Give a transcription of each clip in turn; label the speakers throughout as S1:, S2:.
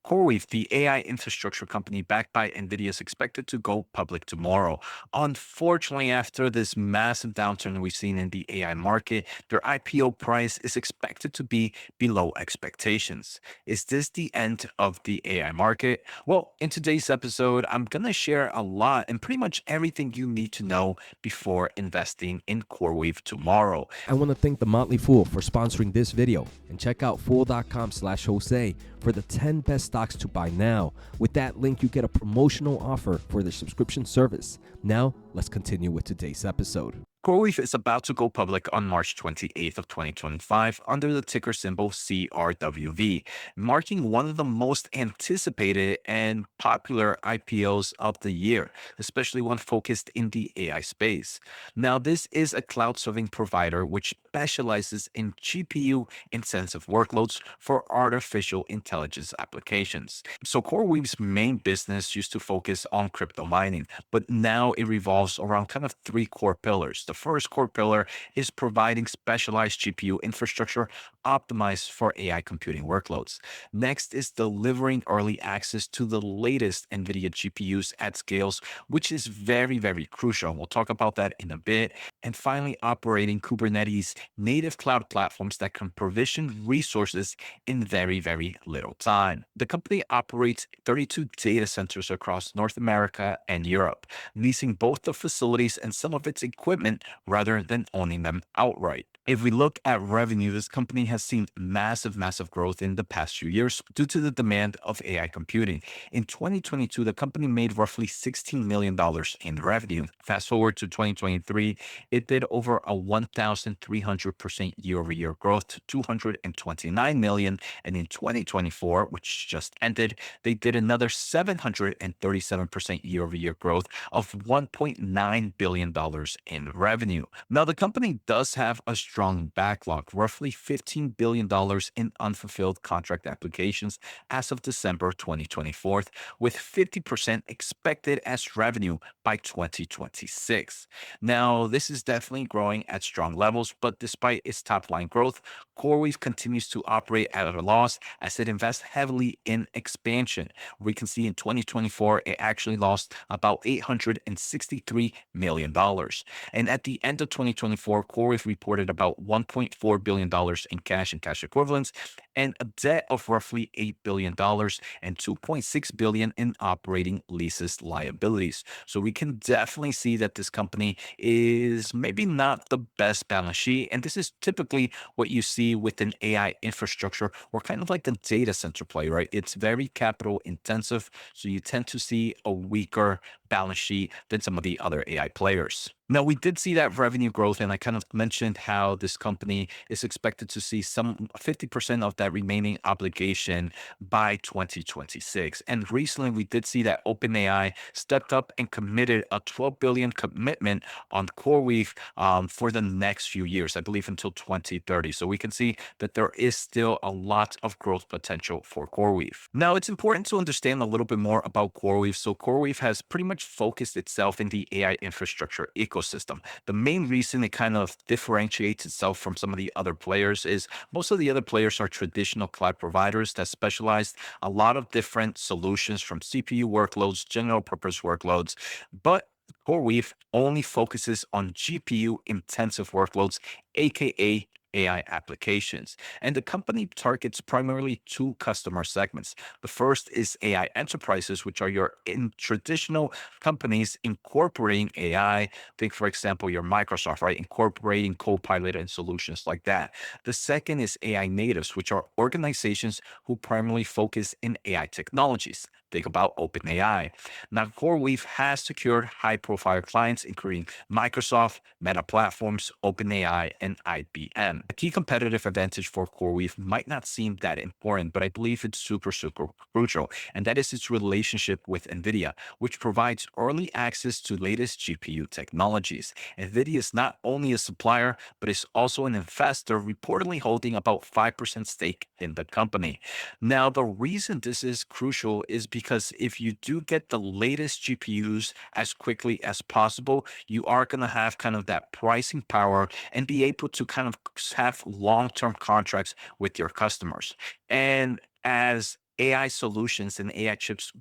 S1: CoreWeave, the AI infrastructure company backed by Nvidia, is expected to go public tomorrow. Unfortunately, after this massive downturn we've seen in the AI market, their IPO price is expected to be below expectations. Is this the end of the AI market? Well, in today's episode, I'm going to share a lot and pretty much everything you need to know before investing in CoreWeave tomorrow.
S2: I want to thank the Motley Fool for sponsoring this video, and check out fool.com/Jose for the 10 best stocks to buy now. With that link, you get a promotional offer for their subscription service. Now, let's continue with today's episode.
S1: CoreWeave is about to go public on March 28th of 2025 under the ticker symbol CRWV, marking one of the most anticipated and popular IPOs of the year, especially one focused in the AI space. Now, this is a cloud serving provider which specializes in GPU-intensive workloads for artificial intelligence applications. So CoreWeave's main business used to focus on crypto mining, but now it revolves around kind of three core pillars. The first core pillar is providing specialized GPU infrastructure optimized for AI computing workloads. Next is delivering early access to the latest NVIDIA GPUs at scales, which is very, very crucial. We'll talk about that in a bit. And finally, operating Kubernetes native cloud platforms that can provision resources in very, very little time. The company operates 32 data centers across North America and Europe, leasing both the facilities and some of its equipment rather than owning them outright. If we look at revenue, this company has seen massive growth in the past few years due to the demand of AI computing. In 2022, the company made roughly $16 million in revenue. Fast forward to 2023, it did over a 1,300% year-over-year growth to 229 million. And in 2024, which just ended, they did another 737% year-over-year growth of $1.9 billion in revenue. Now, the company does have a strong backlog, roughly $15 billion in unfulfilled contract applications as of December 2024, with 50% expected as revenue by 2026. Now, this is definitely growing at strong levels, but despite its top line growth, CoreWeave continues to operate at a loss as it invests heavily in expansion. We can see in 2024, it actually lost about $863 million. And at the end of 2024, CoreWeave reported about $1.4 billion in cash and cash equivalents and a debt of roughly $8 billion and $2.6 billion in operating leases liabilities. So we can definitely see that this company is maybe not the best balance sheet. And this is typically what you see with an AI infrastructure or kind of like the data center play, right? It's very capital intensive. So you tend to see a weaker balance sheet than some of the other AI players. Now, we did see that revenue growth, and I kind of mentioned how this company is expected to see some 50% of that remaining obligation by 2026. And recently, we did see that OpenAI stepped up and committed a 12 billion commitment on CoreWeave for the next few years, I believe until 2030. So we can see that there is still a lot of growth potential for CoreWeave. Now, it's important to understand a little bit more about CoreWeave. So CoreWeave has pretty much focused itself in the AI infrastructure ecosystem. The main reason it kind of differentiates itself from some of the other players is most of the other players are traditional cloud providers that specialize a lot of different solutions from CPU workloads, general purpose workloads, but CoreWeave only focuses on GPU intensive workloads, aka AI applications. And the company targets primarily two customer segments. The first is AI enterprises, which are your traditional companies incorporating AI. Think, for example, your Microsoft, right? Incorporating Copilot and solutions like that. The second is AI natives, which are organizations who primarily focus in AI technologies. Think about OpenAI. Now, CoreWeave has secured high-profile clients, including Microsoft, Meta Platforms, OpenAI, and IBM. A key competitive advantage for CoreWeave might not seem that important, but I believe it's super crucial, and that is its relationship with Nvidia, which provides early access to latest GPU technologies. Nvidia is not only a supplier, but is also an investor, reportedly holding about 5% stake in the company. Now, the reason this is crucial is because if you do get the latest GPUs as quickly as possible, you are going to have kind of that pricing power and be able to kind of have long-term contracts with your customers. And as AI solutions and AI chips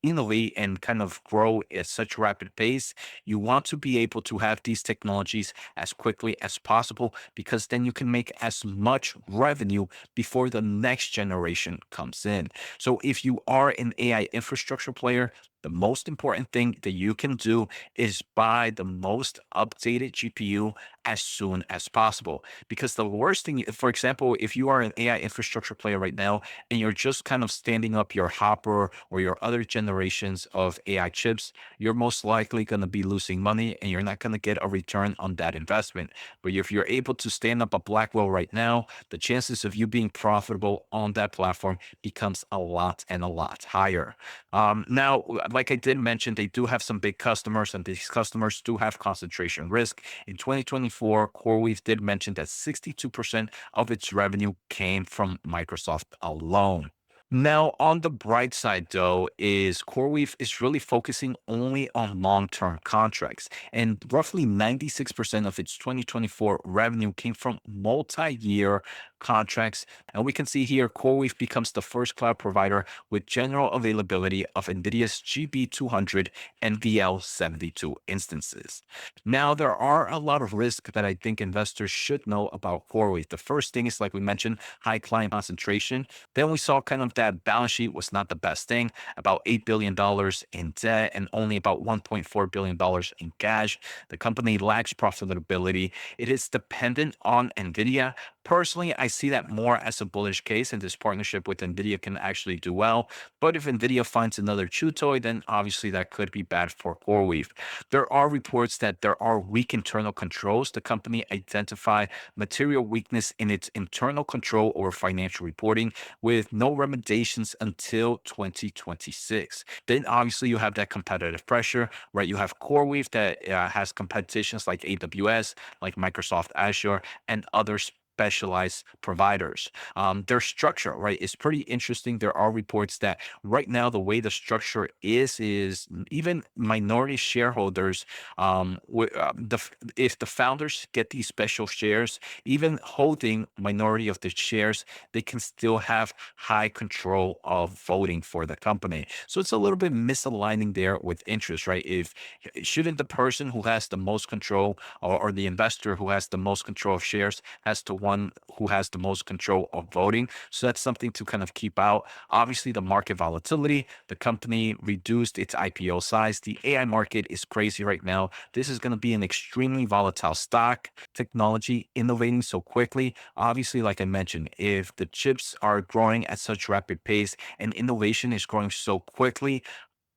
S1: innovate and kind of grow at such rapid pace, you want to be able to have these technologies as quickly as possible because then you can make as much revenue before the next generation comes in. So if you are an AI infrastructure player, the most important thing that you can do is buy the most updated GPU as soon as possible. Because the worst thing, for example, if you are an AI infrastructure player right now and you're just kind of standing up your Hopper or your other generations of AI chips, you're most likely going to be losing money and you're not going to get a return on that investment. But if you're able to stand up a Blackwell right now, the chances of you being profitable on that platform becomes a lot and a lot higher. Now, like I did mention, they do have some big customers, and these customers do have concentration risk. In 2024, CoreWeave did mention that 62% of its revenue came from Microsoft alone. Now, on the bright side, though, is CoreWeave is really focusing only on long-term contracts, and roughly 96% of its 2024 revenue came from multi-year contracts. And we can see here, CoreWeave becomes the first cloud provider with general availability of NVIDIA's GB200 NVL72 instances. Now, there are a lot of risks that I think investors should know about CoreWeave. The first thing is, like we mentioned, high client concentration. Then we saw kind of that balance sheet was not the best thing, about $8 billion in debt and only about $1.4 billion in cash. The company lacks profitability. It is dependent on Nvidia. Personally, I see that more as a bullish case, and this partnership with Nvidia can actually do well. But if Nvidia finds another chew toy, then obviously that could be bad for CoreWeave. There are reports that there are weak internal controls. The company identified material weakness in its internal control over financial reporting with no recommendations until 2026. Then obviously you have that competitive pressure, right? You have CoreWeave that has competitions like AWS, like Microsoft Azure, and other specialized providers. Their structure, right, is pretty interesting. There are reports that right now the way the structure is even minority shareholders. If the founders get these special shares, even holding minority of the shares, they can still have high control of voting for the company. So it's a little bit misaligning there with interest, right? If shouldn't the person who has the most control or the investor who has the most control of shares has to one who has the most control of voting? So that's something to kind of keep out. Obviously, the market volatility, the company reduced its IPO size. The AI market is crazy right now. This is going to be an extremely volatile stock. Technology innovating so quickly. Obviously, like I mentioned, if the chips are growing at such rapid pace and innovation is growing so quickly,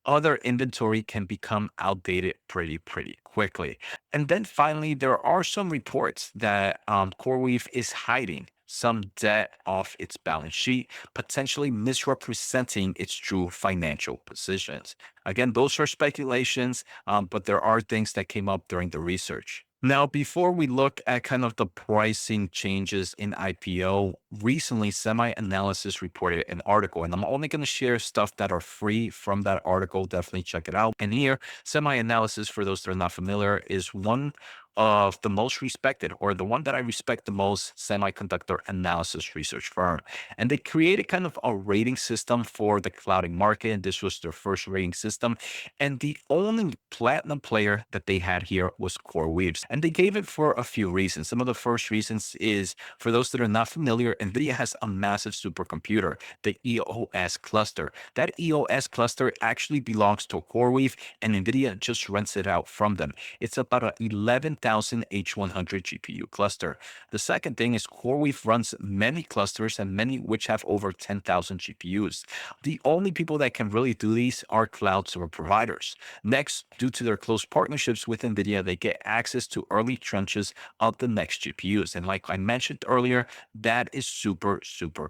S1: other inventory can become outdated pretty quickly. And then finally, there are some reports that CoreWeave is hiding some debt off its balance sheet, potentially misrepresenting its true financial positions. Again, those are speculations, but there are things that came up during the research. Now, before we look at kind of the pricing changes in IPO, recently Semi Analysis reported an article, and I'm only going to share stuff that are free from that article. Definitely check it out. And here, Semi Analysis, for those that are not familiar, is one of the most respected, or the one that I respect the most, semiconductor analysis research firm. And they created kind of a rating system for the clouding market. And this was their first rating system. And the only platinum player that they had here was CoreWeave. And they gave it for a few reasons. Some of the first reasons is, for those that are not familiar, NVIDIA has a massive supercomputer, the EOS cluster. That EOS cluster actually belongs to CoreWeave, and NVIDIA just rents it out from them. It's about a 11,000 H100 GPU cluster. The second thing is CoreWeave runs many clusters, and many which have over 10,000 GPUs. The only people that can really do these are cloud server providers. Next, due to their close partnerships with NVIDIA, they get access to early tranches of the next GPUs. And like I mentioned earlier, that is super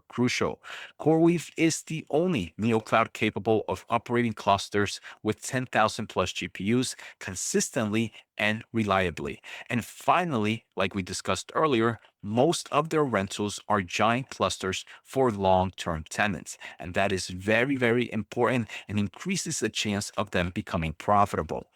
S1: crucial. CoreWeave is the only neocloud capable of operating clusters with 10,000 plus GPUs consistently and reliably. And finally, like we discussed earlier, most of their rentals are giant clusters for long term tenants. And that is very, very important and increases the chance of them becoming profitable.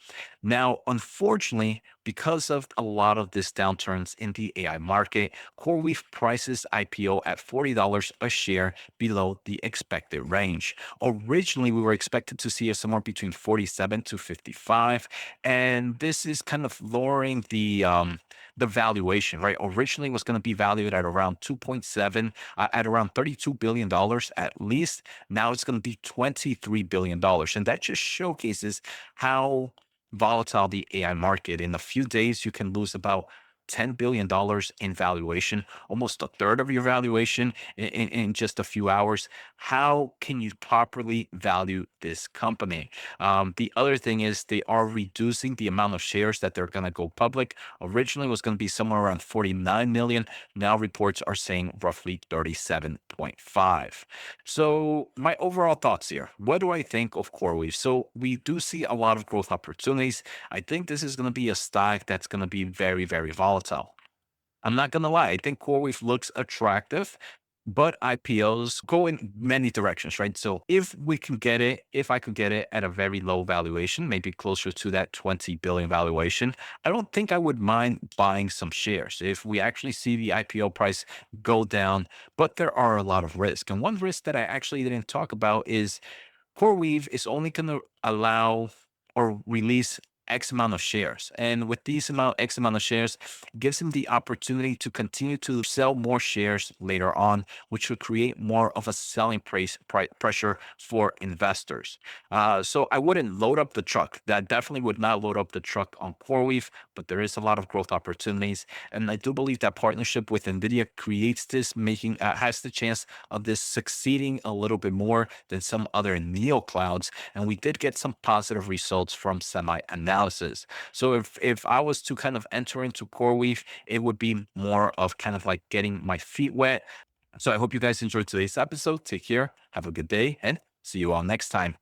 S1: Now, unfortunately, because of a lot of these downturns in the AI market, CoreWeave prices IPO at $40 a share below the expected range. Originally, we were expected to see it somewhere between 47 to 55, and this is kind of lowering the valuation, right? Originally it was going to be valued at around 2.7, at around $32 billion at least. Now it's going to be $23 billion, and that just showcases how volatile the AI market. In a few days, you can lose about $10 billion in valuation, almost a third of your valuation in just a few hours. How can you properly value this company? The other thing is they are reducing the amount of shares that they're going to go public. Originally, it was going to be somewhere around 49 million. Now reports are saying roughly 37.5. So my overall thoughts here, what do I think of CoreWeave? So we do see a lot of growth opportunities. I think this is going to be a stock that's going to be very, very volatile. I'm not gonna lie. I think CoreWeave looks attractive, but IPOs go in many directions, right? So if I could get it at a very low valuation, maybe closer to that 20 billion valuation, I don't think I would mind buying some shares if we actually see the IPO price go down. But there are a lot of risks. And one risk that I actually didn't talk about is CoreWeave is only going to allow or release X amount of shares. And with X amount of shares, gives him the opportunity to continue to sell more shares later on, which would create more of a selling pressure for investors. So I wouldn't load up the truck. That definitely would not load up the truck on CoreWeave, but there is a lot of growth opportunities. And I do believe that partnership with Nvidia creates this, has the chance of this succeeding a little bit more than some other neo clouds. And we did get some positive results from semi analysis. So if I was to kind of enter into CoreWeave, it would be more of kind of like getting my feet wet. So I hope you guys enjoyed today's episode. Take care, have a good day, and see you all next time.